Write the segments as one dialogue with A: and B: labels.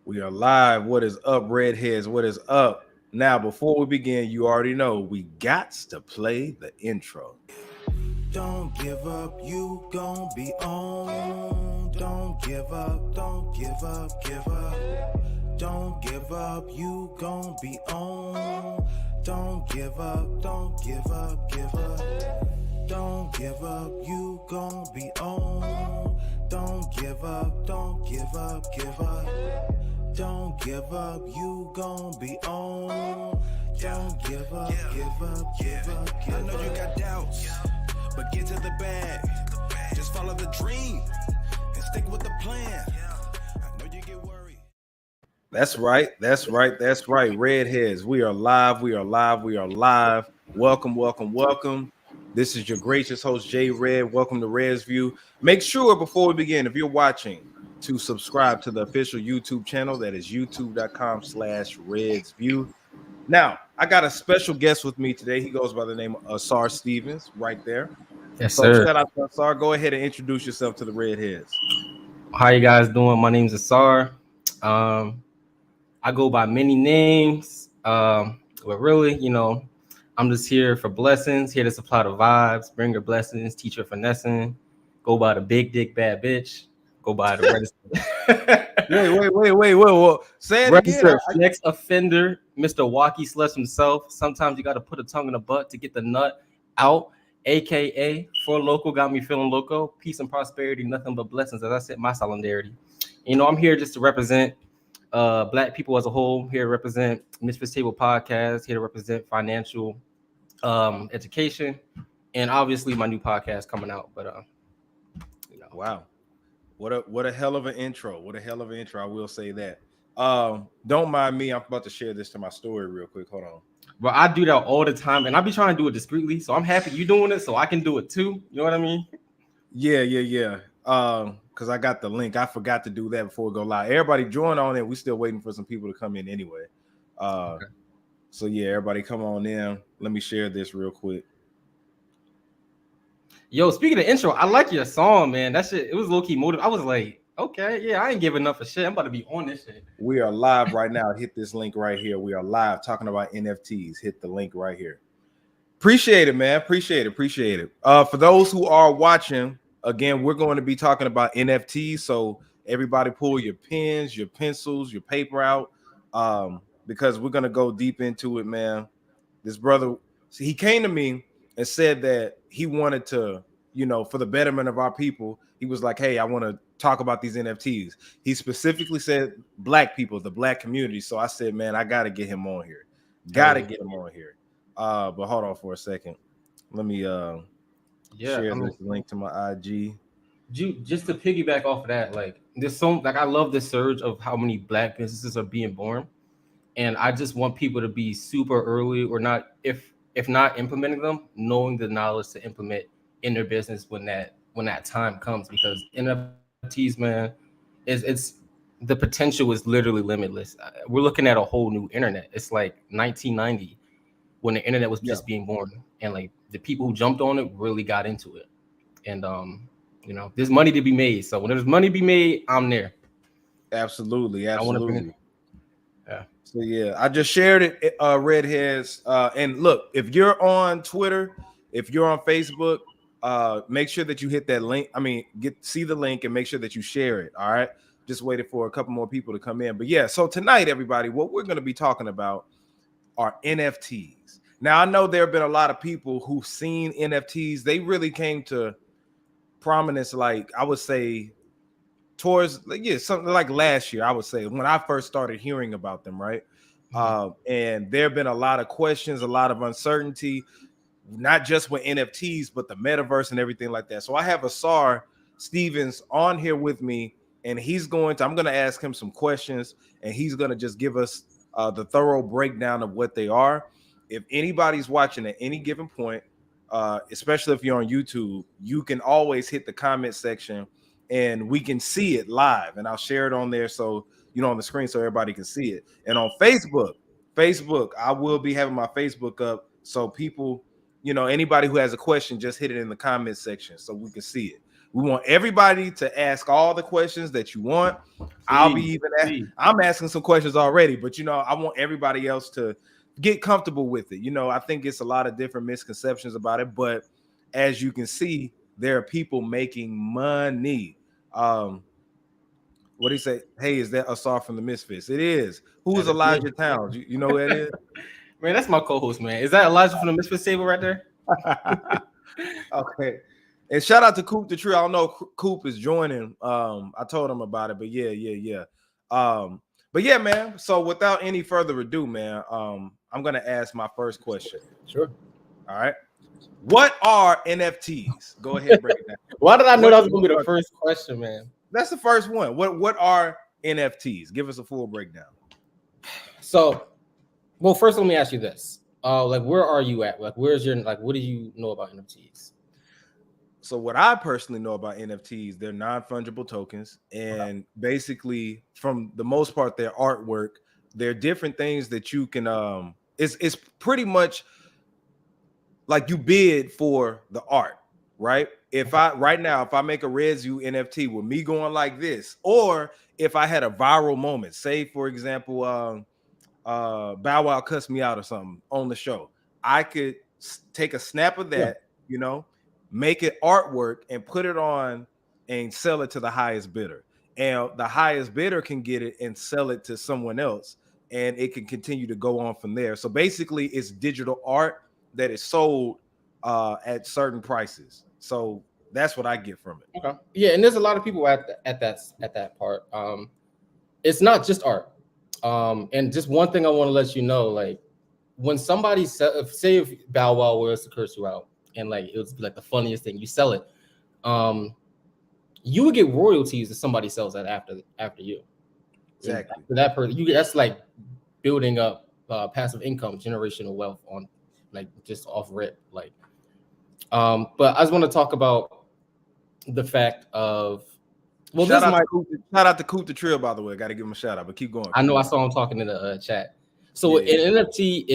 A: We are live. What is up, redheads? What is up? Now, before we begin, you already know we got to play the intro.
B: Don't give up, you gon' be on. Don't give up, don't give up, give up. Don't give up, you gon' be on. Don't give up, don't give up, give up. Don't give up, you gon' be on. Don't give up, don't give up, give up. Don't give up, you gon' be on. Don't give up, give up, give up, give up. I know you got doubts, but get to the bag. Just follow the dream and stick with the plan. I know you get worried.
A: That's right. That's right. That's right. Redheads, we are live. We are live. We are live. Welcome, welcome, welcome. This is your gracious host, Jay Red. Welcome to Red's View. Make sure before we begin, if you're watching, to subscribe to the official YouTube channel. That is youtube.com/Red's View. Now, I got a special guest with me today. He goes by the name of Ausar Stephens right there.
C: Yes,
A: So
C: sir.
A: shout out to Ausar. Go ahead and introduce yourself to the Redheads.
C: How you guys doing? My name's Ausar. I go by many names, but really, I'm just here for blessings, here to supply the vibes, bring your blessings, teach your finessing, go by the big dick bad bitch, go by the
A: Wait. Say it
C: registered
A: again.
C: sex offender, Mr. Walkie Slush himself. Sometimes you got to put a tongue in the butt to get the nut out, aka for local, got me feeling loco. Peace and prosperity, nothing but blessings. As I said, my solidarity. I'm here just to represent Black people as a whole. Here to represent Misfits Table Podcast. Here to represent financial education, and obviously my new podcast coming out. But
A: Wow, what a hell of an intro. What a hell of an intro. I will say that. Don't mind me. I'm about to share this to my story real quick. Hold on.
C: But I do that all the time, and I be trying to do it discreetly. So I'm happy you doing it, so I can do it too. You know what I mean?
A: Yeah. Because I got the link. I forgot to do that before we go live. Everybody join on it. We're still waiting for some people to come in anyway. Okay. So yeah, everybody come on in. Let me share this real quick.
C: Yo, speaking of intro, I like your song, man. That shit, it was low-key motive. I was like, okay, yeah, I ain't giving enough of shit. I'm about to be on this shit.
A: We are live right now. Hit this link right here. We are live talking about NFTs. Hit the link right here. Appreciate it, man. Appreciate it. For those who are watching, again, we're going to be talking about NFTs. So everybody pull your pens, your pencils, your paper out, because we're going to go deep into it, man. This brother, he came to me and said that he wanted to, for the betterment of our people, he was like, hey, I want to talk about these NFTs. He specifically said Black people, the Black community. So I said, man, I got to get him on here. Get him on here. But hold on for a second. Let me share this link to my IG.
C: Just to piggyback off of that, like there's so I love the surge of how many Black businesses are being born. And I just want people to be super early, or not, if not implementing them, knowing the knowledge to implement in their business when that time comes. Because NFTs, man, it's the potential is literally limitless. We're looking at a whole new internet. It's like 1990 when the internet was just being born, and like the people who jumped on it really got into it. And there's money to be made. So when there's money to be made, I'm there.
A: Absolutely.
C: I want to bring it.
A: Yeah. So yeah, I just shared it, redheads. And look, if you're on Twitter, if you're on Facebook, make sure that you hit that link. See the link and make sure that you share it. All right. Just waiting for a couple more people to come in. But yeah, so tonight, everybody, what we're going to be talking about are NFTs. Now, I know there have been a lot of people who've seen NFTs. They really came to prominence, like I would say, towards something like last year, I would say, when I first started hearing about them, right? And there have been a lot of questions, a lot of uncertainty, not just with NFTs, but the metaverse and everything like that. So I have Ausar Stephens on here with me, and I'm going to ask him some questions, and he's going to just give us the thorough breakdown of what they are. If anybody's watching at any given point, especially if you're on YouTube, you can always hit the comment section and we can see it live, and I'll share it on there so on the screen so everybody can see it. And on Facebook, I will be having my Facebook up so people, anybody who has a question, just hit it in the comment section so we can see it. We want everybody to ask all the questions that you want. I'm asking some questions already, but I want everybody else to get comfortable with it. I think it's a lot of different misconceptions about it, but as you can see, there are people making money. What do you say? Hey, is that Ausar from the Misfits? It is. Who is Elijah Towns? You know who that is?
C: Man, that's my co-host, man. Is that Elijah from the Misfits table right there?
A: Okay. And shout out to Coop the Tree. I don't know if Coop is joining. I told him about it, but yeah. But yeah, man. So without any further ado, man, I'm gonna ask my first question.
C: Sure.
A: All right. What are NFTs? Go ahead, break it down.
C: Why did I know that was gonna be the first question, man?
A: That's the first one. What are NFTs? Give us a full breakdown.
C: So, well, first let me ask you this. Like, where are you at? Like, where's your what do you know about NFTs?
A: So what I personally know about NFTs, they're non-fungible tokens, and basically, from the most part, they're artwork. They're different things that you can. It's pretty much like you bid for the art, right? If I make a RedZoo NFT with me going like this, or if I had a viral moment, say for example, Bow Wow cussed me out or something on the show, I could take a snap of that, make it artwork and put it on and sell it to the highest bidder. And the highest bidder can get it and sell it to someone else, and it can continue to go on from there. So basically, it's digital art that is sold at certain prices. So that's what I get from it.
C: Okay. Yeah, and there's a lot of people at that part. It's not just art. And just one thing I want to let you know, like when somebody say if Bow Wow was to curse you out, and like it was like the funniest thing, you sell it, you would get royalties if somebody sells that after you.
A: Exactly.
C: After that person, that's like building up passive income, generational wealth on like just off rip. Like, but I just want to talk about the fact of
A: shout out to Coop the Trill, by the way. Got to give him a shout out, but keep going.
C: I know I saw him talking in the chat. So an NFT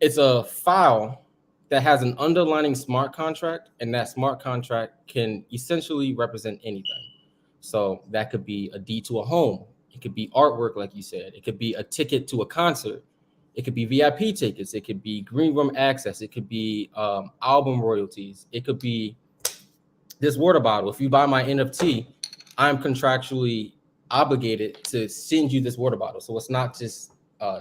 C: it's a file that has an underlying smart contract, and that smart contract can essentially represent anything. So that could be a deed to a home. It could be artwork, like you said. It could be a ticket to a concert. It could be VIP tickets. It could be green room access. It could be album royalties. It could be this water bottle. If you buy my NFT, I'm contractually obligated to send you this water bottle. So it's not just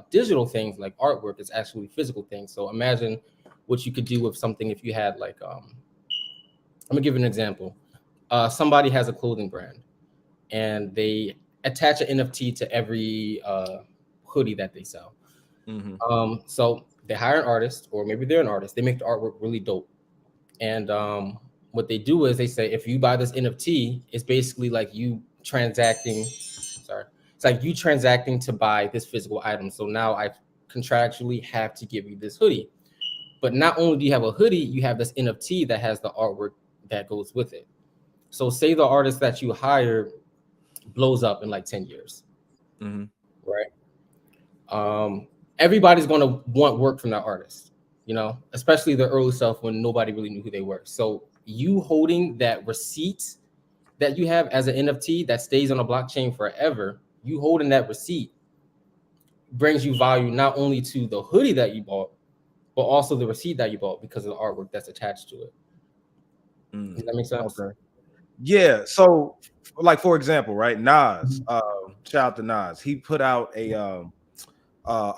C: digital things like artwork. It's actually physical things. So imagine what you could do with something if you had like, I'm gonna give you an example. Somebody has a clothing brand and they attach an NFT to every hoodie that they sell. Mm-hmm. So they hire an artist, or maybe they're an artist. They make the artwork really dope. And what they do is they say, if you buy this NFT, it's basically like you transacting. It's like you transacting to buy this physical item. So now I contractually have to give you this hoodie. But not only do you have a hoodie, you have this NFT that has the artwork that goes with it. So say the artist that you hire blows up in like 10 years, mm-hmm. Right? Everybody's going to want work from that artist, especially the early stuff when nobody really knew who they were. So you holding that receipt that you have as an NFT that stays on a blockchain forever, you holding that receipt brings you value not only to the hoodie that you bought, but also the receipt that you bought because of the artwork that's attached to it. Does that make sense?
A: Okay. Yeah. So, like for example, right? Nas, shout out to Nas. He put out a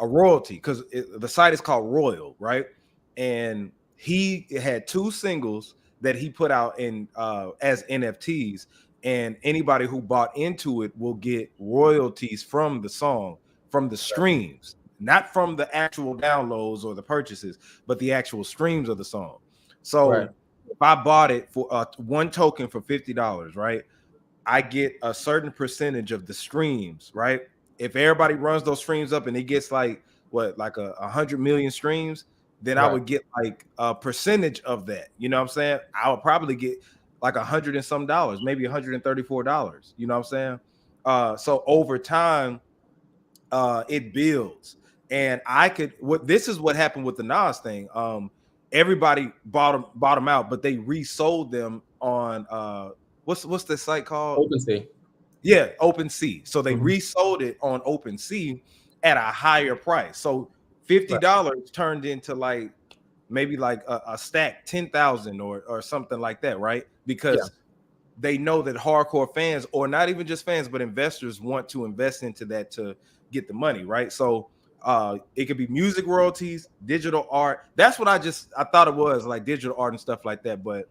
A: royalty because the site is called Royal, right? And he had 2 singles that he put out in as NFTs, and anybody who bought into it will get royalties from the song, from the streams. Not from the actual downloads or the purchases, but the actual streams of the song. So if I bought it for 1 token for $50, right, I get a certain percentage of the streams, right? If everybody runs those streams up and it gets like 100 million streams, then I would get like a percentage of that. You know what I'm saying? I would probably get like $100 and some dollars, maybe $134. You know what I'm saying? So over time, it builds. And this is what happened with the Nas thing. everybody bought them out, but they resold them on what's the site called?
C: OpenSea.
A: Yeah, OpenSea. So they resold it on OpenSea at a higher price. So $50 turned into like maybe like a stack 10,000 or something like that, right? Because they know that hardcore fans, or not even just fans, but investors want to invest into that to get the money, right? So it could be music royalties, digital art. That's what I thought it was, like digital art and stuff like that, but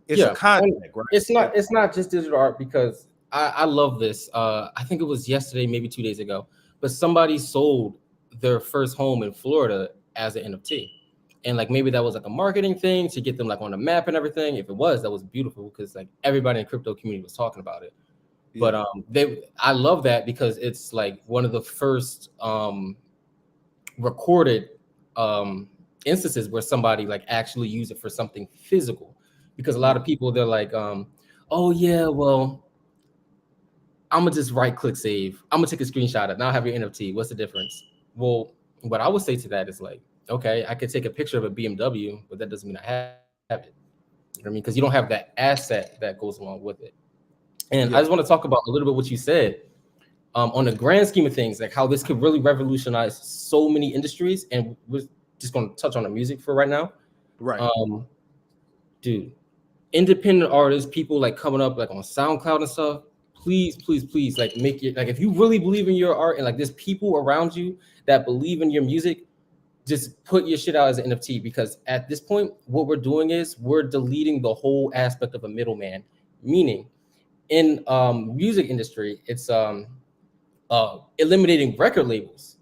A: it's a contract, right?
C: It's not just digital art, because I love this. I think it was yesterday, maybe 2 days ago, but somebody sold their first home in Florida as an NFT. And like maybe that was like a marketing thing to get them like on the map and everything. If it was, that was beautiful, because like everybody in the crypto community was talking about it. But I love that, because it's like one of the first recorded instances where somebody like actually used it for something physical. Because a lot of people, they're like, oh yeah, well, I'm gonna just right click save. I'm gonna take a screenshot of it. Now I have your NFT. What's the difference? Well, what I would say to that is like, okay, I could take a picture of a BMW, but that doesn't mean I have it. You know what I mean? Because you don't have that asset that goes along with it. And I just want to talk about a little bit what you said on the grand scheme of things, like how this could really revolutionize so many industries. And we're just going to touch on the music for right now.
A: Right.
C: Dude, independent artists, people like coming up like on SoundCloud and stuff, please, like make it, like if you really believe in your art and like there's people around you that believe in your music, just put your shit out as an NFT, because at this point, what we're doing is we're deleting the whole aspect of a middleman. Meaning, in music industry, it's eliminating record labels,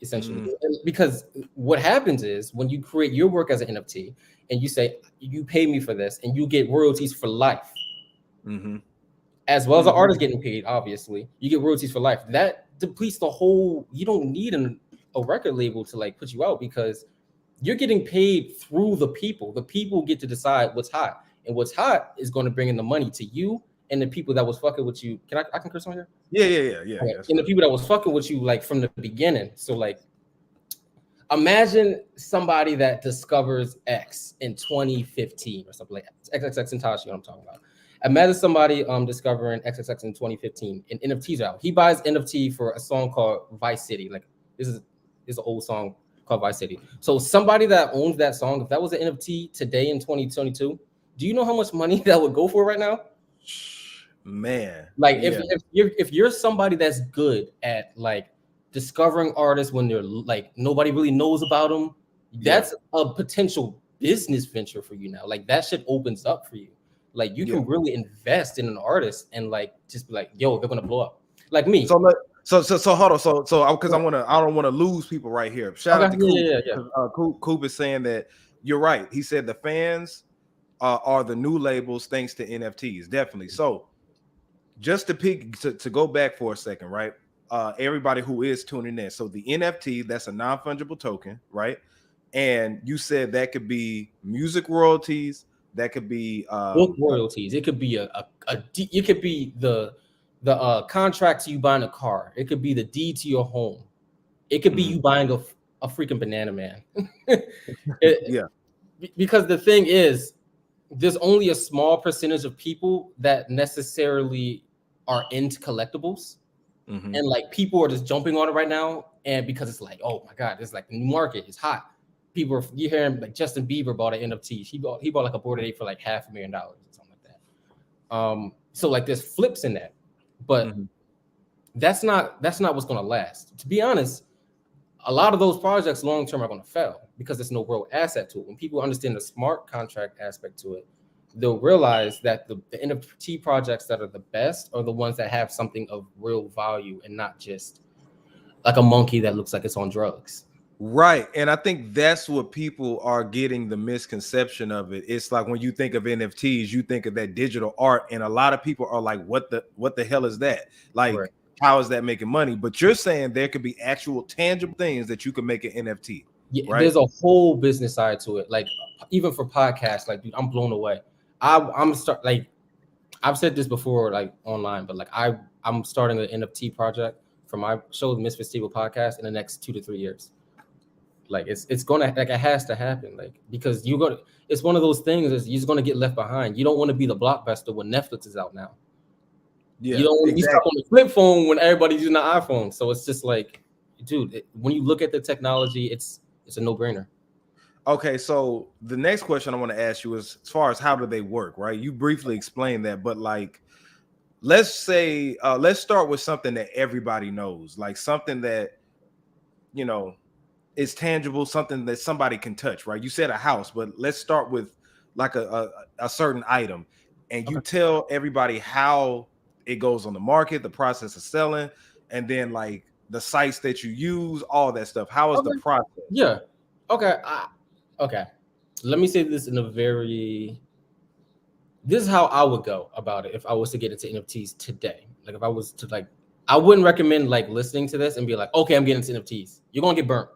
C: essentially. Because what happens is when you create your work as an NFT and you say, you pay me for this, and you get royalties for life, as well as the artist getting paid, obviously, you get royalties for life. That depletes the whole, you don't need a record label to like put you out, because you're getting paid through the people. The people get to decide what's hot, and what's hot is going to bring in the money to you and the people that was fucking with you. I can curse on here? Yeah. Okay. And the people that was fucking with you like from the beginning. So like, imagine somebody that discovers X in 2015 or something like that. XXX and Tashi, what I'm talking about. Imagine somebody discovering XXX in 2015 and NFTs out. He buys NFT for a song called Vice City. Like this is an old song called Vice City. So somebody that owns that song, if that was an NFT today in 2022, do you know how much money that would go for right now?
A: Man,
C: like if you're somebody that's good at like discovering artists when they're like nobody really knows about them, that's a potential business venture for you now. Like that shit opens up for you. Like you can really invest in an artist and like just be like, yo, they're gonna blow up. Like me.
A: So hold on. So because I don't want to lose people right here. Shout out to Coop. Coop is saying that you're right. He said the fans are the new labels thanks to NFTs. Definitely. So just to go back for a second, right? Everybody who is tuning in. So the NFT, that's a non-fungible token, right? And you said that could be music royalties, that could be
C: book royalties. It could be it could be the contract to you buying a car. It could be the deed to your home. It could be you buying a freaking banana man. Because the thing is, there's only a small percentage of people that necessarily are into collectibles. And like people are just jumping on it right now. And because it's like, oh my God, it's like the new market, it's hot. People are, you hear him like Justin Bieber bought an NFT. He bought like a Bored Ape for like $500,000 or something like that. So like there's flips in that, but that's not what's gonna last. To be honest, a lot of those projects long term are gonna fail because there's no real asset to it. When people understand the smart contract aspect to it, they'll realize that the NFT projects that are the best are the ones that have something of real value and not just like a monkey that looks like it's on drugs.
A: Right. And I think that's what people are getting the misconception of it. It's like when you think of NFTs, you think of that digital art, and a lot of people are like, what the hell is that? Like, how is that making money? But you're saying there could be actual tangible things that you can make an NFT.
C: Yeah, right? There's a whole business side to it. Like even for podcasts, like dude, I'm blown away. I've said this before, like online, but like I'm starting an NFT project for my show, the Misfit Stable podcast, in the next 2 to 3 years. Like it's gonna, like, it has to happen, like, because you're gonna, it's one of those things is you're just gonna get left behind. You don't want to be the blockbuster when Netflix is out now.
A: Yeah,
C: You don't want to be
A: exactly.
C: stuck on the flip phone when everybody's using the iPhone. So it's just like, dude, when you look at the technology, it's a no-brainer.
A: Okay, so the next question I want to ask you is, as far as how do they work, right? You briefly explained that, but like, let's say, let's start with something that everybody knows, like something that, you know, is tangible, something that somebody can touch, right? You said a house, but let's start with like a certain item, and you tell everybody how it goes on the market, the process of selling, and then like the sites that you use, all that stuff. How is the process?
C: Yeah. Okay. Okay. Let me say this in a very. This is how I would go about it if I was to get into NFTs today. Like if I was to like, I wouldn't recommend like listening to this and be like, okay, I'm getting into NFTs. You're gonna get burnt.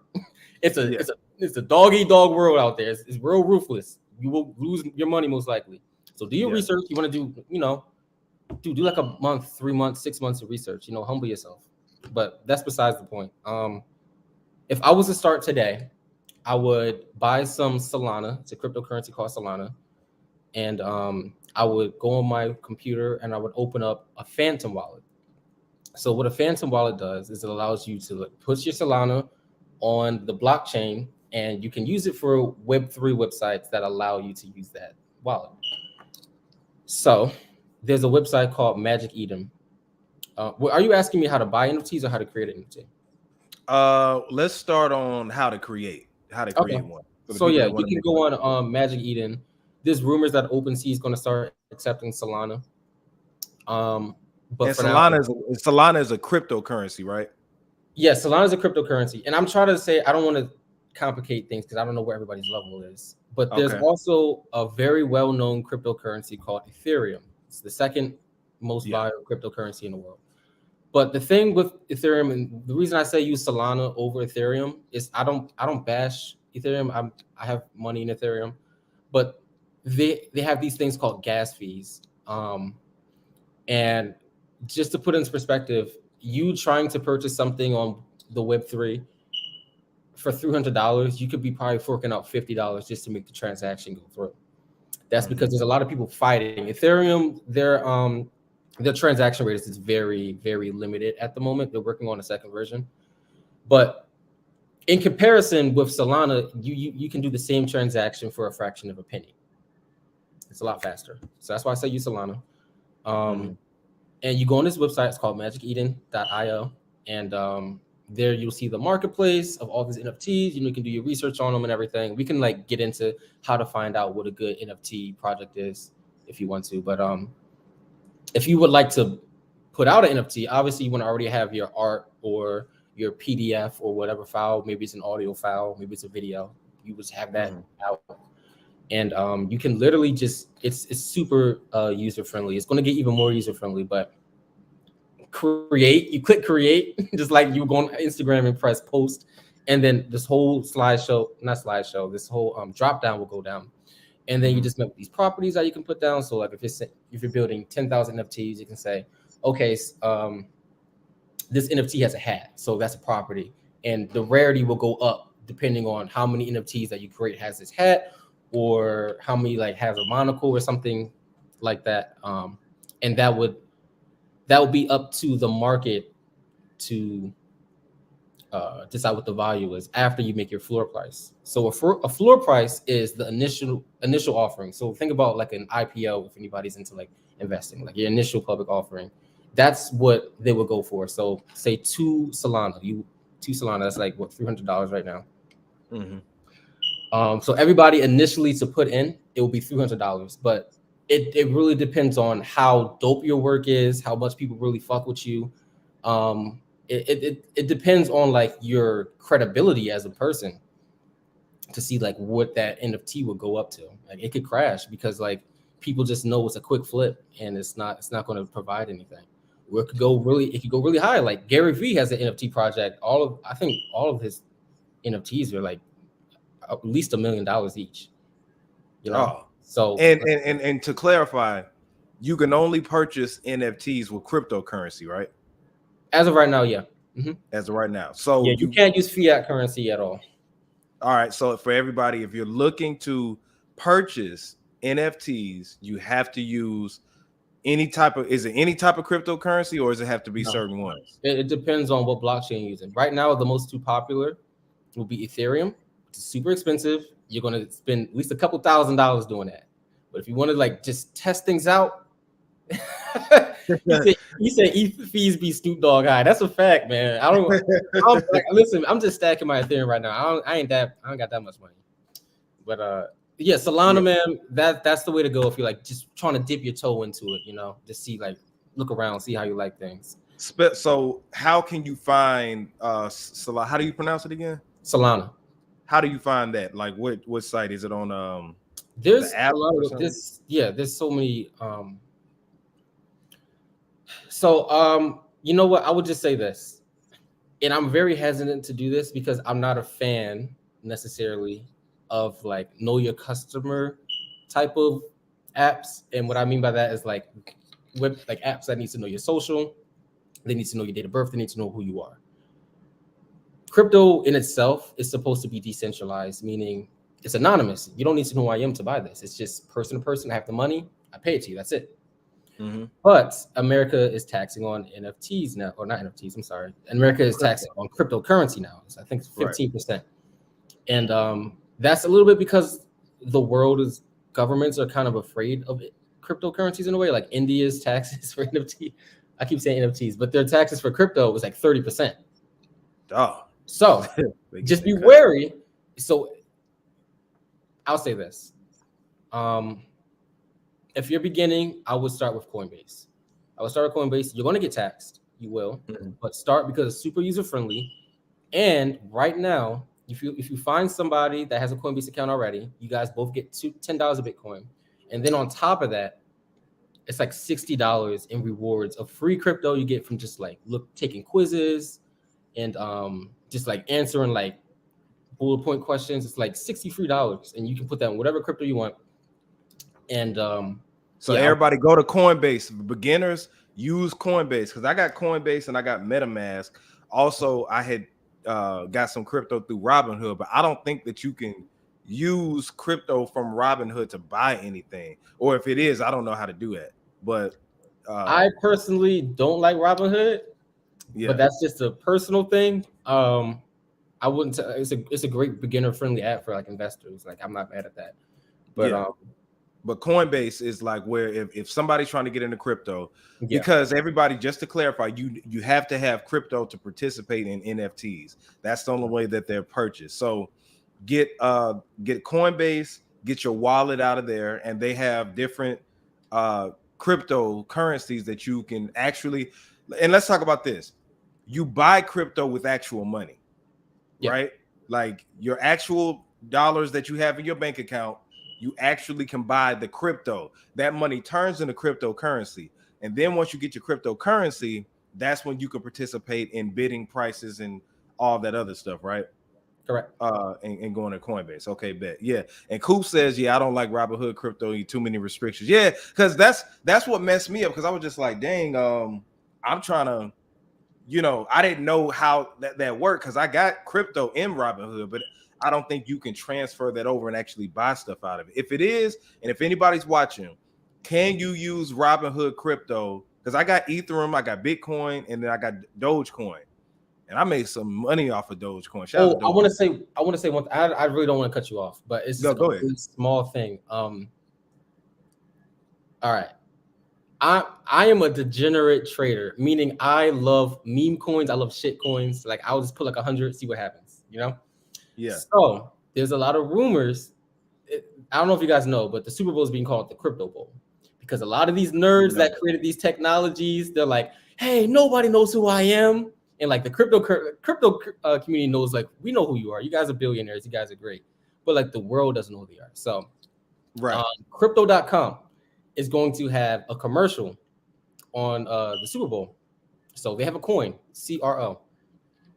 C: It's a dog eat dog world out there. It's real ruthless. You will lose your money most likely. So do your research. You want to do, you know, do like a month, 3 months, 6 months of research. You know, humble yourself. But that's besides the point. If I was to start today, I would buy some Solana. It's a cryptocurrency called Solana, and I would go on my computer and I would open up a Phantom wallet. So what a Phantom wallet does is it allows you to put your Solana on the blockchain, and you can use it for Web3 websites that allow you to use that wallet. So there's a website called Magic Eden. Are you asking me how to buy NFTs or how to create an NFT?
A: Let's start on how to create one.
C: So yeah, you can go on Magic Eden. There's rumors that OpenSea is going to start accepting Solana. But
A: Solana is a cryptocurrency, right?
C: Yeah, Solana is a cryptocurrency, and I'm trying to say I don't want to complicate things because I don't know where everybody's level is. But there's also a very well-known cryptocurrency called Ethereum. It's the second most valuable cryptocurrency in the world. But the thing with Ethereum, and the reason I say use Solana over Ethereum is I don't bash Ethereum. I have money in Ethereum, but they have these things called gas fees. And just to put into perspective, you trying to purchase something on the Web3 for $300, you could be probably forking out $50 just to make the transaction go through. That's because there's a lot of people fighting Ethereum. Their transaction rate is very, very limited at the moment. They're working on a second version, but in comparison with Solana, you can do the same transaction for a fraction of a penny. It's a lot faster. So that's why I say use Solana. And you go on this website. It's called magiceden.io, and there you'll see the marketplace of all these NFTs. You know, you can do your research on them and everything. We can like get into how to find out what a good NFT project is if you want to. But if you would like to put out an NFT, obviously you want to already have your art or your PDF or whatever file. Maybe it's an audio file, maybe it's a video. You would have that out. And you can literally just, it's super user friendly. It's going to get even more user friendly, but you click create, just like you go on Instagram and press post, and then this whole this whole drop down will go down. And then you just make these properties that you can put down. So like if you're building 10,000 NFTs, you can say, okay, this NFT has a hat, so that's a property, and the rarity will go up depending on how many NFTs that you create has this hat, or how many like has a monocle or something like that. And that would be up to the market to decide what the value is after you make your floor price. So a floor price is the initial offering. So think about like an IPO if anybody's into like investing, like your initial public offering. That's what they would go for. So say two Solana, that's like what, $300 right now. So everybody initially to put in, it will be $300, but it really depends on how dope your work is, how much people really fuck with you. It depends on like your credibility as a person to see like what that NFT will go up to. Like it could crash because like people just know it's a quick flip and it's not going to provide anything. Or it could go really high. Like Gary Vee has an NFT project. I think all of his NFTs are like at least $1 million each. You know. So
A: and to clarify, you can only purchase NFTs with cryptocurrency, right?
C: As of right now, yeah.
A: As of right now. So
C: yeah, you can't use fiat currency at all.
A: All right. So for everybody, if you're looking to purchase NFTs, you have to use any type of, is it any type of cryptocurrency, or does it have to be
C: No.
A: certain ones?
C: It depends on what blockchain you're using. Right now, the most two popular will be Ethereum. It's super expensive. You're gonna spend at least a couple $1,000s doing that. But if you want to like just test things out, you say ETH fees be Snoop Dogg high. That's a fact, man. Listen, I'm just stacking my Ethereum right now. I ain't got that much money. But yeah, Solana, man, that's the way to go if you're like just trying to dip your toe into it, just see, like, look around, see how you like things.
A: So how can you find Solana? How do you pronounce it again?
C: Solana.
A: How do you find that? Like what site is it on?
C: There's
A: the app
C: a lot of this. Yeah, there's so many. You know what? I would just say this, and I'm very hesitant to do this because I'm not a fan necessarily of like know your customer type of apps. And what I mean by that is like apps that needs to know your social, they need to know your date of birth, they need to know who you are. Crypto in itself is supposed to be decentralized, meaning it's anonymous. You don't need to know who I am to buy this. It's just person to person. I have the money, I pay it to you. That's it. Mm-hmm. But America is taxing on NFTs now, or not NFTs. I'm sorry. America is taxing on cryptocurrency now. So I think it's 15%. Right. And that's a little bit because the governments are kind of afraid of cryptocurrencies in a way. Like India's taxes for NFT. I keep saying NFTs, but their taxes for crypto was like 30%.
A: Oh.
C: So just be wary. So I'll say this. If you're beginning, I would start with Coinbase. You're going to get taxed. You will. Mm-hmm. But start because it's super user-friendly. And right now, if you find somebody that has a Coinbase account already, you guys both get $10 a Bitcoin. And then on top of that, it's like $60 in rewards of free crypto you get from just like taking quizzes and just like answering like bullet point questions. It's like $60 free, and you can put that in whatever crypto you want. And
A: everybody go to Coinbase. Beginners, use Coinbase, because I got Coinbase and I got MetaMask. Also, I had got some crypto through Robinhood, but I don't think that you can use crypto from Robinhood to buy anything, or if it is, I don't know how to do that. But
C: I personally don't like Robinhood. Yeah, but that's just a personal thing. I wouldn't. It's a great beginner friendly app for like investors. Like I'm not mad at that. But
A: but Coinbase is like where if somebody's trying to get into crypto, because everybody, just to clarify, you have to have crypto to participate in NFTs. That's the only way that they're purchased. So get Coinbase, get your wallet out of there, and they have different cryptocurrencies that you can actually. And let's talk about this. You buy crypto with actual money, right? Like your actual dollars that you have in your bank account, you actually can buy the crypto. That money turns into cryptocurrency. And then once you get your cryptocurrency, that's when you can participate in bidding prices and all that other stuff, right?
C: Correct.
A: And going to Coinbase. Okay, bet. Yeah. And Coop says, I don't like Robinhood crypto. Too many restrictions. Yeah, because that's what messed me up, because I was just like, dang, I'm trying to, I didn't know how that worked, because I got crypto in Robinhood, but I don't think you can transfer that over and actually buy stuff out of it. If it is, and if anybody's watching, can you use Robinhood crypto? Because I got Ethereum, I got Bitcoin, and then I got Dogecoin, and I made some money off of Dogecoin.
C: I want to say one thing. I really don't want to cut you off, but it's just a really small thing. All right. I am a degenerate trader, meaning I love meme coins. I love shit coins. Like I'll just put like 100, see what happens, Yeah. So there's a lot of rumors. I don't know if you guys know, but the Super Bowl is being called the Crypto Bowl, because a lot of these nerds that created these technologies, they're like, hey, nobody knows who I am. And like the crypto community knows, like, we know who you are. You guys are billionaires. You guys are great. But like the world doesn't know who they are. So crypto.com is going to have a commercial on the Super Bowl. So they have a coin, CRO.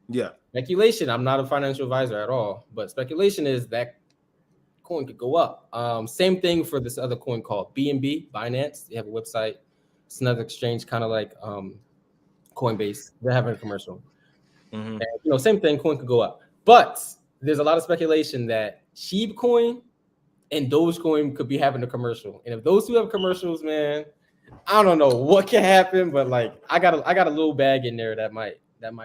A: Yeah.
C: Speculation, I'm not a financial advisor at all, but speculation is that coin could go up. Same thing for this other coin called BNB, Binance. They have a website. It's another exchange, kind of like Coinbase. They're having a commercial. Mm-hmm. And, same thing, coin could go up. But there's a lot of speculation that Sheepcoin and Dogecoin could be having a commercial. And if those two have commercials, man, I don't know what can happen, but like I got a little bag in there that might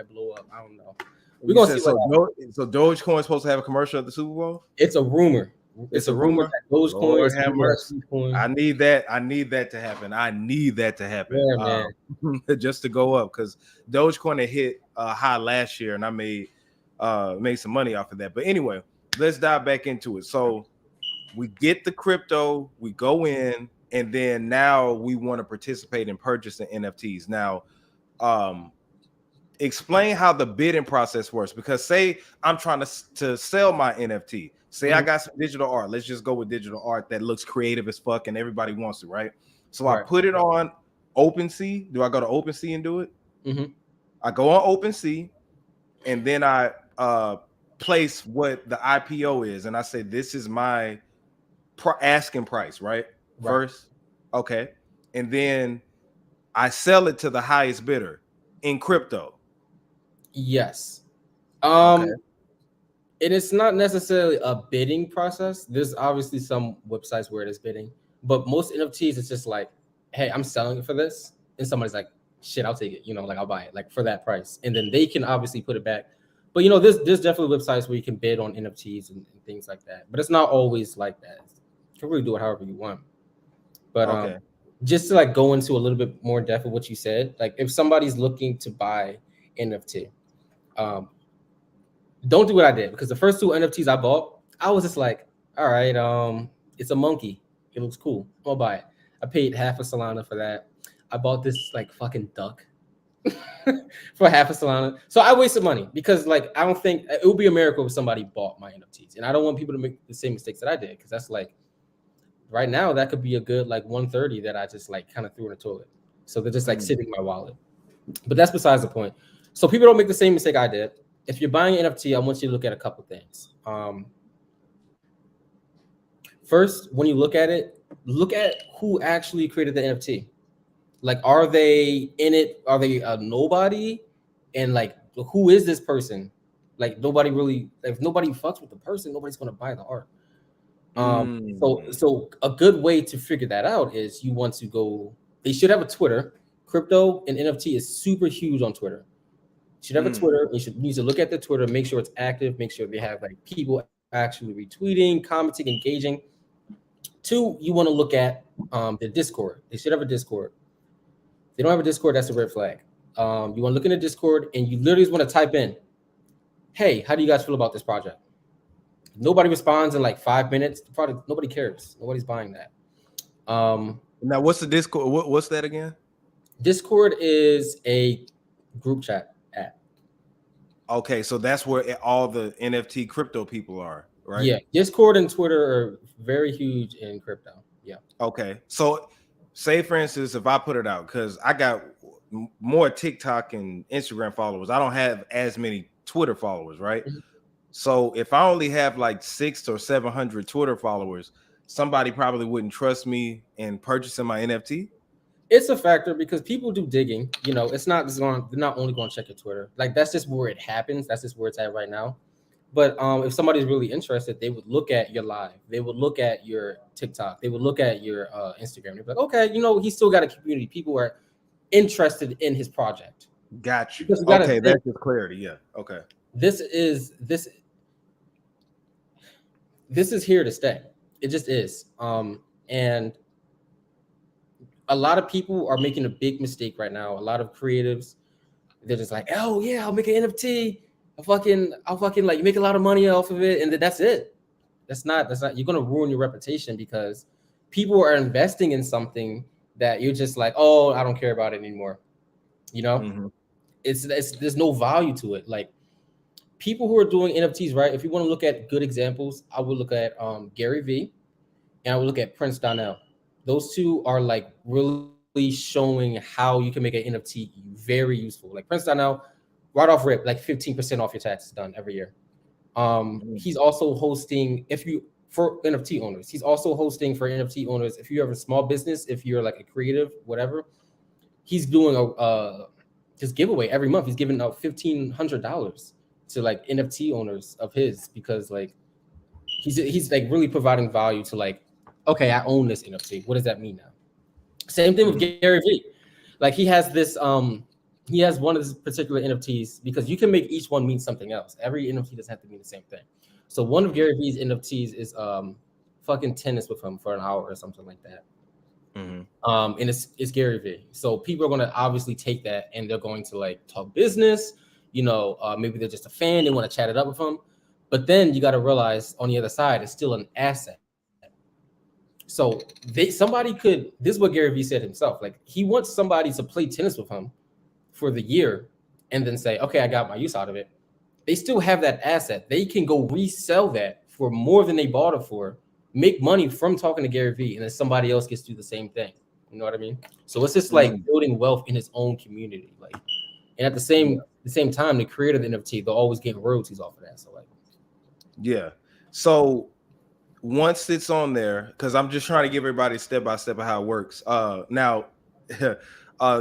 C: blow up. I don't know. We're gonna see.
A: So Dogecoin is supposed to have a commercial at the Super Bowl?
C: It's a rumor. It's a rumor that Dogecoin.
A: I need that. I need that to happen. I need that to happen.
C: Yeah, man.
A: Just to go up, because Dogecoin had hit high last year, and I made some money off of that. But anyway, let's dive back into it. So we get the crypto, we go in, and then now we want to participate in purchasing NFTs. Now, explain how the bidding process works, because say I'm trying to sell my NFT. Say I got some digital art. Let's just go with digital art that looks creative as fuck and everybody wants it, right? So I put it on OpenSea. Do I go to OpenSea and do it? I go on OpenSea, and then I place what the IPO is, and I say this is my asking price, right? First, okay, and then I sell it to the highest bidder in crypto.
C: Yes. And it's not necessarily a bidding process. There's obviously some websites where it is bidding, but most NFTs it's just like, hey, I'm selling it for this, and somebody's like, shit, I'll take it. You know, like I'll buy it like for that price, and then they can obviously put it back. But you know, there's definitely websites where you can bid on NFTs and things like that. But it's not always like that. You can really do it however you want. But just to like go into a little bit more depth of what you said, like if somebody's looking to buy NFT, don't do what I did, because the first two NFTs I bought, I was just like, all right, it's a monkey. It looks cool. I'll buy it. I paid half a Solana for that. I bought this like fucking duck for half a Solana. So I wasted money, because like I don't think it would be a miracle if somebody bought my NFTs. And I don't want people to make the same mistakes that I did, because that's like right now that could be a good like 130 that I just like kind of threw in the toilet. So they're just like sitting in my wallet. But that's besides the point. So people don't make the same mistake I did. If you're buying an NFT, I want you to look at a couple things. First, when you look at it, look at who actually created the NFT. Like, are they in it? Are they a nobody? And like, who is this person? Like, nobody really. If nobody fucks with the person, nobody's gonna buy the art. So a good way to figure that out is you want to go. They should have a Twitter. Crypto and NFT is super huge on Twitter. You should have a Twitter. You need to look at the Twitter, make sure it's active, make sure they have like people actually retweeting, commenting, engaging. Two, you want to look at the Discord. They should have a Discord. If they don't have a Discord, that's a red flag. You want to look in the Discord, and you literally just want to type in, hey, how do you guys feel about this project? Nobody responds in like 5 minutes. The product, nobody cares. Nobody's buying that.
A: Now, what's the Discord? What's that again?
C: Discord is a group chat app.
A: Okay, so that's where all the NFT crypto people are, right?
C: Yeah, Discord and Twitter are very huge in crypto. Yeah.
A: Okay, so say for instance, if I put it out, because I got more TikTok and Instagram followers, I don't have as many Twitter followers, right? So if I only have like 600 or 700 Twitter followers, somebody probably wouldn't trust me in purchasing my NFT.
C: It's a factor, because people do digging. You know, it's not just going. They're not only going to check your Twitter. Like, that's just where it happens. That's just where it's at right now. But if somebody's really interested, they would look at your live. They would look at your TikTok. They would look at your Instagram. They'd be like, okay, you know, he's still got a community. People are interested in his project.
A: Got you. Okay, that's just clarity. Yeah. Okay.
C: This is here to stay. It just is. And a lot of people are making a big mistake right now. A lot of creatives, they're just like, oh yeah, I'll make an NFT. I'll fucking like make a lot of money off of it, and that's it. That's not. You're gonna ruin your reputation, because people are investing in something that you're just like, oh, I don't care about it anymore. You know, it's there's no value to it. Like, people who are doing NFTs, right? If you want to look at good examples, I would look at Gary Vee, and I would look at Prince Donnell. Those two are like really showing how you can make an NFT very useful. Like Prince Donnell, right off rip, like 15% off your taxes done every year. He's also hosting, for NFT owners, he's also hosting for NFT owners. If you have a small business, if you're like a creative, whatever, he's doing a just giveaway every month. He's giving out $1,500 to like NFT owners of his, because like he's like really providing value to like, okay, I own this NFT. What does that mean now? Same thing with Gary Vee. Like he has this he has one of his particular NFTs, because you can make each one mean something else. Every NFT doesn't have to mean the same thing. So one of Gary Vee's NFTs is fucking tennis with him for an hour or something like that. And it's Gary Vee. So people are gonna obviously take that and they're going to like talk business, you know, maybe they're just a fan, they want to chat it up with him. But then you got to realize on the other side, it's still an asset. So somebody could, this is what Gary Vee said himself, like he wants somebody to play tennis with him for the year and then say, okay, I got my use out of it. They still have that asset. They can go resell that for more than they bought it for, make money from talking to Gary Vee, and then somebody else gets to do the same thing. You know what I mean? So it's just like building wealth in his own community. Like, and at the same time, the creator of the NFT, they're always getting royalties off of that. So like,
A: yeah. So once it's on there, because I'm just trying to give everybody step by step of how it works. Now,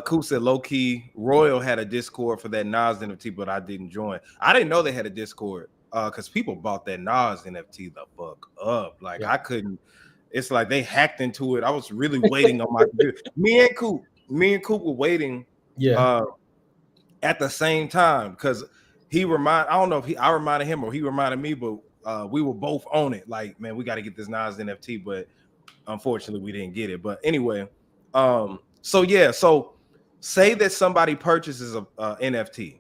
A: Coop said low key Royal had a Discord for that Nas NFT, but I didn't join. I didn't know they had a Discord because people bought that Nas NFT the fuck up. Like I couldn't. It's like they hacked into it. I was really waiting on my computer. Me and Coop were waiting. At the same time, because I don't know if I reminded him or he reminded me, but we were both on it. Like, man, we got to get this Nas NFT, but unfortunately we didn't get it. But anyway, so say that somebody purchases a NFT.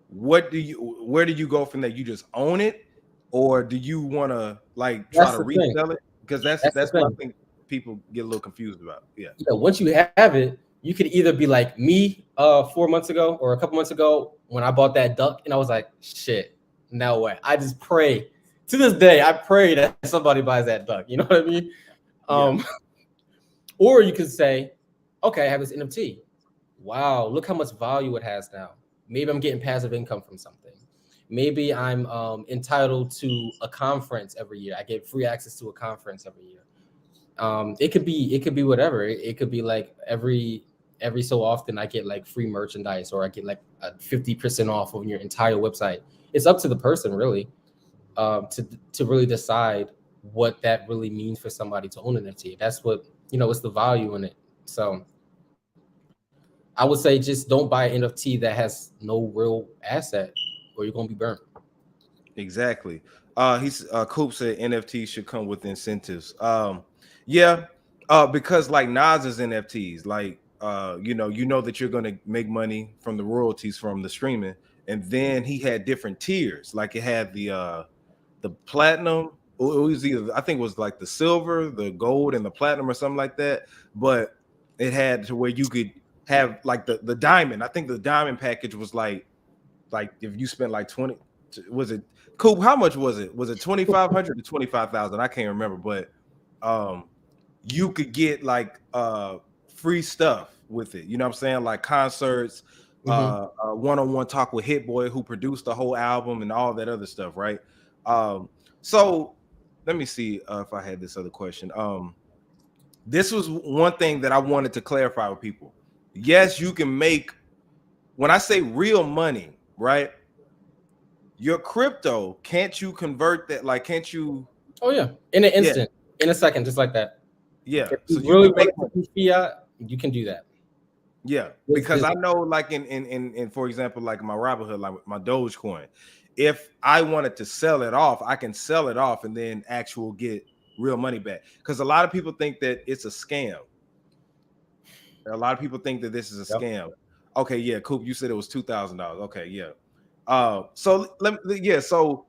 A: Where do you go from there? You just own it, or do you want to like try to resell it? Because that's what I think people get a little confused about. Yeah.
C: Once you have it, you could either be like me 4 months ago or a couple months ago when I bought that duck and I was like, shit, no way. I just pray. To this day, I pray that somebody buys that duck. You know what I mean? Or you could say, okay, I have this NFT. Wow, look how much value it has now. Maybe I'm getting passive income from something. Maybe I'm entitled to a conference every year. I get free access to a conference every year. It could be whatever. It could be like every so often I get like free merchandise, or I get like a 50% off on your entire website. It's up to the person really to really decide what that really means for somebody to own an NFT. That's what, it's the value in it. So I would say just don't buy an NFT that has no real asset, or you're gonna be burnt.
A: Exactly. Coop said NFT should come with incentives. Because like Nas's NFTs, like you know that you're gonna make money from the royalties from the streaming, and then he had different tiers. Like it had the platinum. It was either, I think it was like the silver, the gold, and the platinum or something like that. But it had to where you could have like the diamond. I think the diamond package was like if you spent like 20, was it Coop? How much was it? Was it 2,500 to 25,000? I can't remember, but you could get like free stuff with it. You know what I'm saying? Like concerts, one-on-one talk with Hit Boy, who produced the whole album and all that other stuff, right? So let me see if I had this other question. This was one thing that I wanted to clarify with people. Yes, you can make, when I say real money, right? Your crypto, can't you convert that? Like, can't you? Oh yeah, in an instant, in a second, just like that. Yeah.
C: So you really make fiat, you can do that.
A: Yeah, because I know, like in for example, like my Robinhood, like my Dogecoin, if I wanted to sell it off, I can sell it off and then get real money back. Because a lot of people think that it's a scam. A lot of people think that this is a scam. Okay, yeah, Coop, you said it was $2,000. Okay, yeah. So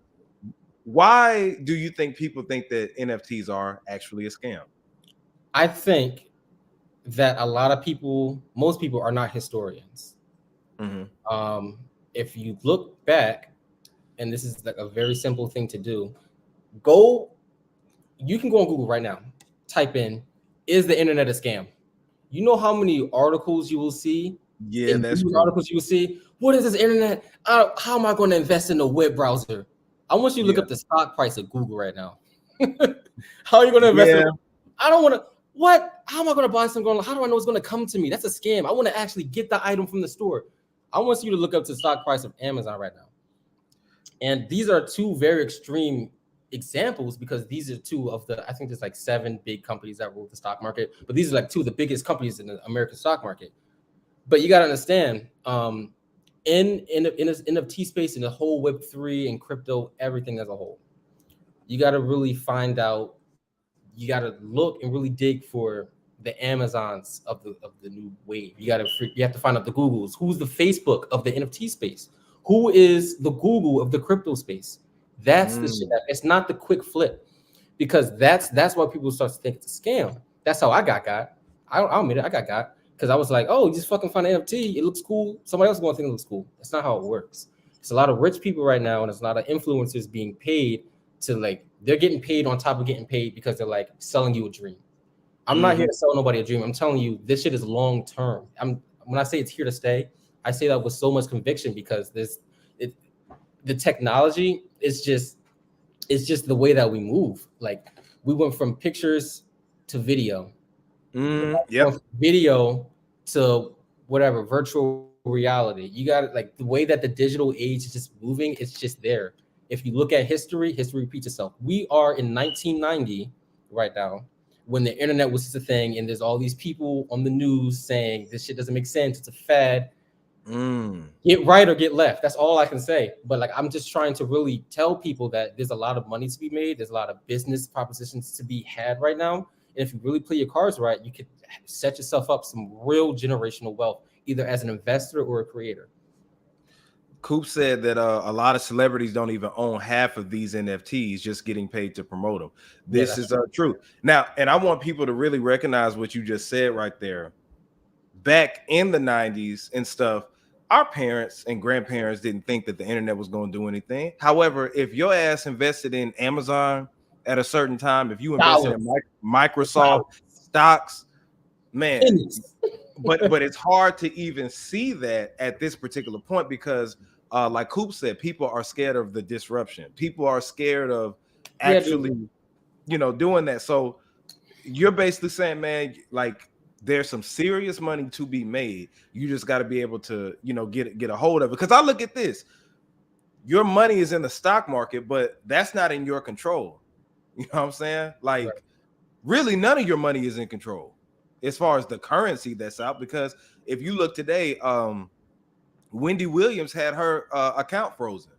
A: why do you think people think that NFTs are actually a scam?
C: I think that most people are not historians. If you look back, and this is like a very simple thing to do, you can go on Google right now, type in, is the internet a scam? You know how many articles you will see?
A: Yeah, that's
C: articles you will see. What is this internet? How am I going to invest in a web browser? I want you to look up the stock price of Google right now. How are you going to invest in it? I don't want to. What? How am I going to buy something? How do I know it's going to come to me? That's a scam. I want to actually get the item from the store. I want you to look up the stock price of Amazon right now. And these are two very extreme examples because these are two of the, I think there's like 7 big companies that rule the stock market, but these are like 2 of the biggest companies in the American stock market. But you got to understand, in the NFT space, in the whole Web3 and crypto, everything as a whole, you got to really find out. You got to look and really dig for the Amazons of the new wave. You have to find out the Googles. Who's the Facebook of the NFT space? Who is the Google of the crypto space? That's the shit. It's not the quick flip, because that's why people start to think it's a scam. That's how I got. I'll admit it. I got because I was like, oh, you just fucking find an NFT. It looks cool. Somebody else is going to think it looks cool. That's not how it works. It's a lot of rich people right now, and there's a lot of influencers being paid to, like, they're getting paid on top of getting paid because they're like selling you a dream. I'm not here to sell nobody a dream. I'm telling you, this shit is long term. When I say it's here to stay, I say that with so much conviction because the technology is just, it's just the way that we move. Like, we went from pictures to video, from video to whatever virtual reality. You got it, like the way that the digital age is just moving. It's just there. If you look at history repeats itself. We are in 1990 right now, when the internet was just a thing, and there's all these people on the news saying this shit doesn't make sense. It's a fad. Get right or get left. That's all I can say. But like, I'm just trying to really tell people that there's a lot of money to be made. There's a lot of business propositions to be had right now. And if you really play your cards right, you could set yourself up some real generational wealth, either as an investor or a creator.
A: Coop said that a lot of celebrities don't even own half of these NFTs, just getting paid to promote them. This is true. Now, and I want people to really recognize what you just said right there. Back in the 90s and stuff, our parents and grandparents didn't think that the internet was going to do anything. However, if your ass invested in Amazon at a certain time, if you invested in Microsoft stocks, man, but it's hard to even see that at this particular point because like Coop said, people are scared of the disruption. People are scared of actually, doing that. So you're basically saying, man, like, there's some serious money to be made. You just got to be able to, get a hold of it. Because I look at this, your money is in the stock market, but that's not in your control. You know what I'm saying? Like, really, none of your money is in control as far as the currency that's out. Because if you look today, Wendy Williams had her account frozen.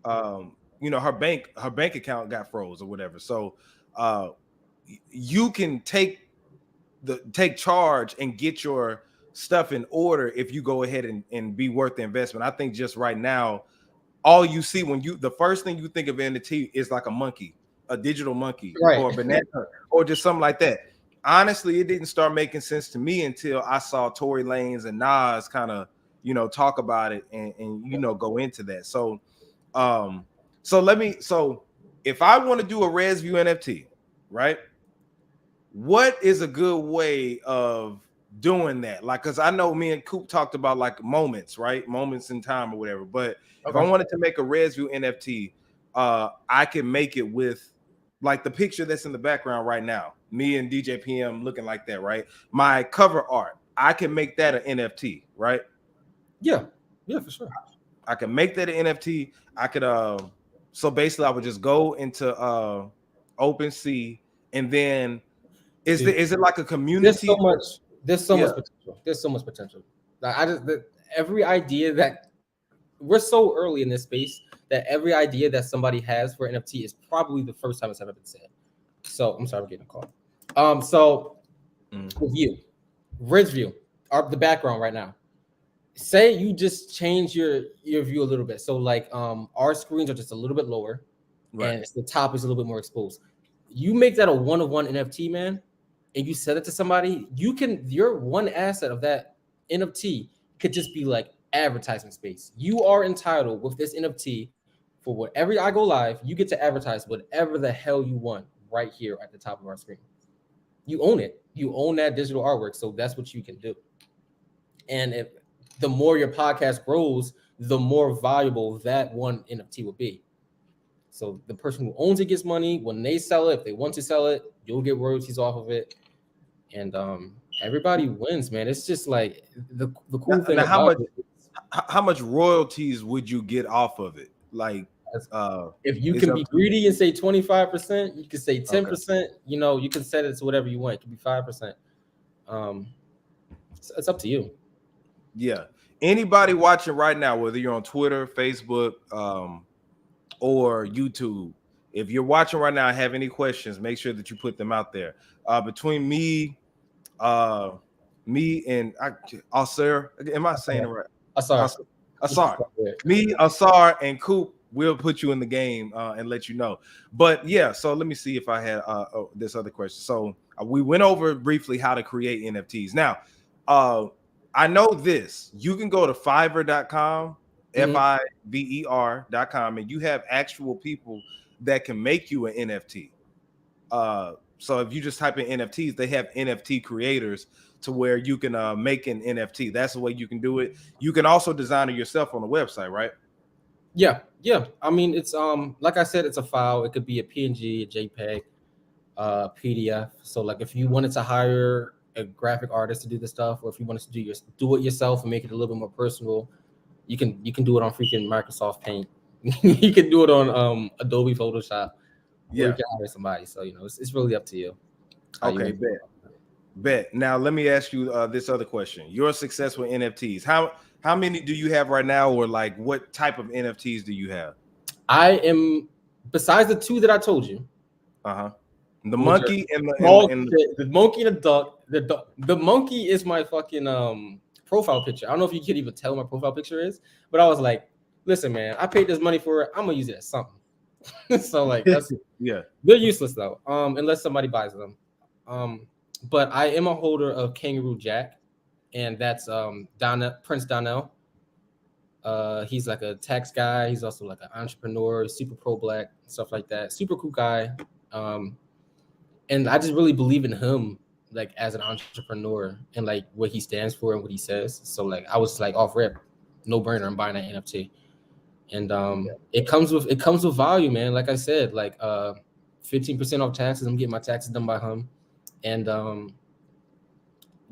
A: Her bank account got froze or whatever. So you can take charge and get your stuff in order if you go ahead and be worth the investment. I think just right now, all you see the first thing you think of NFT is like a monkey, a digital monkey, or a banana, or just something like that. Honestly, it didn't start making sense to me until I saw Tory Lanez and Nas kind of, talk about it and go into that. So, so if I want to do a ResView NFT, right? What is a good way of doing that? Like, because I know me and Coop talked about like moments, right? Moments in time or whatever. But if I wanted to make a ResView NFT, I can make it with like the picture that's in the background right now. Me and DJ PM looking like that, right? My cover art, I can make that an NFT, right?
C: Yeah, for sure.
A: I can make that an NFT. I could so basically I would just go into OpenSea, and then is it like a community?
C: There's so much potential. There's so much potential. Like, every idea that we're so early in this space that every idea that somebody has for NFT is probably the first time it's ever been said. So I'm sorry, I'm getting a call. So with you, ResView, the background right now. Say you just change your view a little bit. So like our screens are just a little bit lower, and the top is a little bit more exposed. You make that a one-of-one NFT, man, and you sell it to somebody, your one asset of that NFT could just be like advertising space. You are entitled with this NFT for whatever I go live, you get to advertise whatever the hell you want right here at the top of our screen. You own it. You own that digital artwork. So that's what you can do. And if the more your podcast grows, the more valuable that one NFT will be. So the person who owns it gets money. When they sell it, if they want to sell it, you'll get royalties off of it. And everybody wins, man. It's just like the cool thing.
A: How much royalties would you get off of it? Like,
C: if you
A: it's
C: can
A: up
C: be
A: to
C: greedy and say 25%, you can say 10%.
A: Okay.
C: You know, you can set it to whatever you want. It could be 5%. It's up to you.
A: Yeah. Anybody watching right now, whether you're on Twitter, Facebook, or YouTube, if you're watching right now and have any questions, make sure that you put them out there. Between me and Ausar, am I saying it right? Ausar. Me, Ausar, and Coop will put you in the game and let you know. But yeah, so let me see if I had this other question. So we went over briefly how to create NFTs. Now, I know this. You can go to Fiverr.com, Fiver.com, and you have actual people that can make you an NFT. So if you just type in NFTs, they have NFT creators to where you can make an NFT. That's the way you can do it. You can also design it yourself on the website, right?
C: Yeah. I mean, it's like I said, it's a file. It could be a PNG, a JPEG, PDF. So like if you wanted to hire a graphic artist to do the stuff, or if you wanted to do it yourself and make it a little bit more personal, you can do it on freaking Microsoft Paint. You can do it on Adobe Photoshop.
A: Yeah,
C: or you can hire somebody. So you know, it's really up to you.
A: Okay, bet. Now let me ask you this other question. You're successful in NFTs. How many do you have right now, or like what type of NFTs do you have?
C: I am, besides the two that I told you.
A: The monkey and
C: the monkey and the duck. The monkey is my fucking profile picture. I don't know if you can even tell what my profile picture is, but I was like, listen, man, I paid this money for it. I'm gonna use it as something. So like that's
A: yeah.
C: They're useless though, unless somebody buys them. But I am a holder of Kangaroo Jack, and that's Prince Donnell. He's like a tax guy. He's also like an entrepreneur, super pro black, stuff like that. Super cool guy. And I just really believe in him, like as an entrepreneur and like what he stands for and what he says. So like I was like off rip, no brainer. I'm buying that NFT, and it comes with value, man. Like I said, like 15% off taxes. I'm getting my taxes done by him, and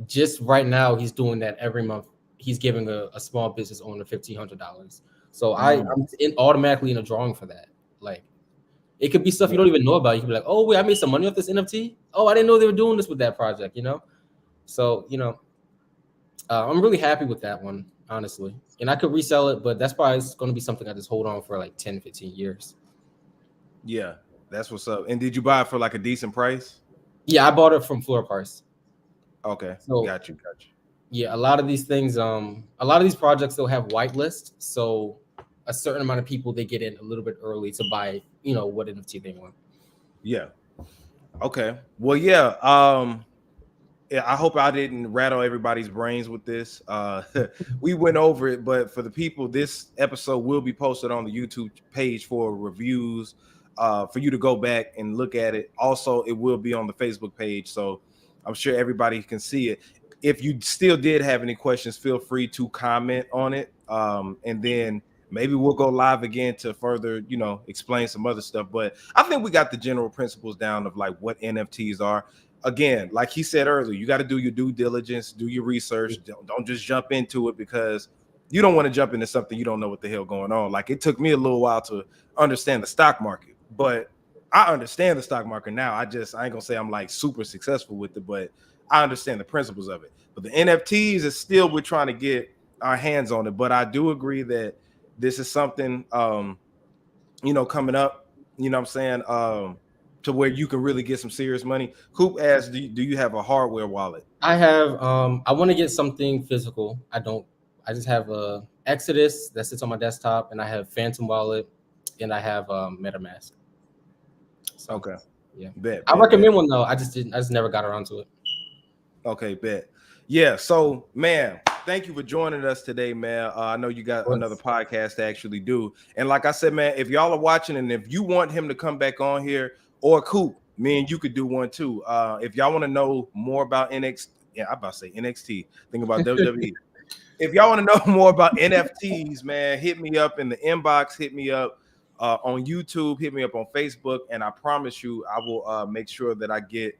C: just right now he's doing that every month. He's giving a small business owner $1,500. So I'm automatically in a drawing for that. Like it could be stuff you don't even know about. You could be like, oh wait, I made some money off this NFT. Oh, I didn't know they were doing this with that project. You know, so you know, I'm really happy with that one, honestly. And I could resell it, but that's probably going to be something I just hold on for like 10, 15 years.
A: Yeah, that's what's up. And did you buy it for like a decent price?
C: Yeah, I bought it from Floor Price.
A: Okay,
C: so,
A: got you.
C: Yeah, a lot of these things, a lot of these projects they'll have whitelist, so a certain amount of people they get in a little bit early to buy, you know, what NFT they want.
A: Yeah. Okay. Well, yeah. Yeah, I hope I didn't rattle everybody's brains with this. We went over it, but for the people, this episode will be posted on the YouTube page for reviews, for you to go back and look at it. Also, it will be on the Facebook page, so I'm sure everybody can see it. If you still did have any questions, feel free to comment on it, and then maybe we'll go live again to further, you know, explain some other stuff. But I think we got the general principles down of like what NFTs are. Again, like he said earlier, you got to do your due diligence, do your research. Don't just jump into it, because you don't want to jump into something you don't know what the hell going on. Like it took me a little while to understand the stock market, but I understand the stock market now. I ain't gonna say I'm like super successful with it, but I understand the principles of it. But the NFTs is still, we're trying to get our hands on it. But I do agree that this is something, you know, coming up, you know what I'm saying, to where you can really get some serious money. Coop asked, do you have a hardware wallet?
C: I have, I want to get something physical. I just have a Exodus that sits on my desktop, and I have Phantom Wallet, and I have MetaMask. So,
A: okay.
C: Yeah.
A: I
C: recommend one though. I just never got around to it.
A: Okay, bet. Yeah. So, man, thank you for joining us today, man. I know you got another podcast to actually do. And like I said, man, if y'all are watching and if you want him to come back on here, or Coop, me and you could do one too. If y'all want to know more about NXT, yeah, I'm about to say NXT, think about WWE. If y'all want to know more about NFTs, man, hit me up in the inbox, hit me up on YouTube, hit me up on Facebook, and I promise you I will make sure that I get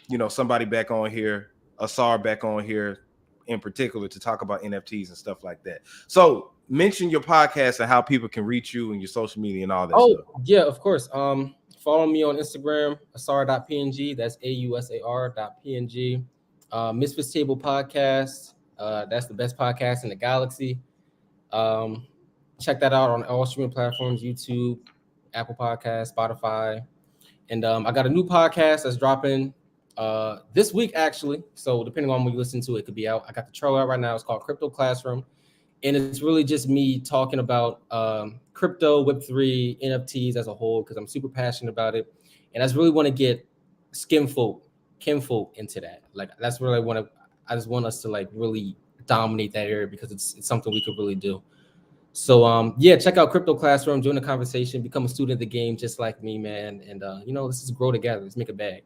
A: you know, somebody back on here, Ausar back on here in particular, to talk about NFTs and stuff like that. So mention your podcast and how people can reach you and your social media and all that stuff.
C: Yeah, of course. Follow me on Instagram, asar.png. That's AUSAR.png. Misfits Table Podcast. That's the best podcast in the galaxy. Check that out on all streaming platforms: YouTube, Apple Podcasts, Spotify. And I got a new podcast that's dropping this week, actually. So depending on when you listen to it, it could be out. I got the trailer out right now. It's called Crypto Classroom. And it's really just me talking about crypto, Web3, NFTs as a whole, because I'm super passionate about it. And I just really want to get kinfolk into that. Like, that's really I just want us to like really dominate that area, because it's something we could really do. So yeah, check out Crypto Classroom, join the conversation, become a student of the game just like me, man. And let's just grow together. Let's make a bag.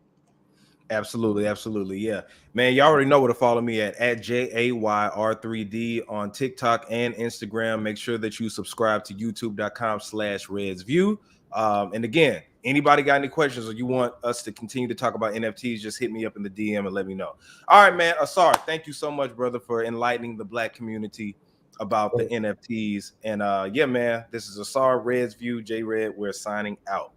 A: Absolutely. Yeah, man, you already know where to follow me at JAYR3D on TikTok and Instagram. Make sure that you subscribe to youtube.com/RedsView. And again, anybody got any questions or you want us to continue to talk about NFTs, just hit me up in the DM and let me know. All right, man. Ausar, thank you so much, brother, for enlightening the Black community about the NFTs. And yeah, man, this is Ausar, RedsView, J Red. We're signing out.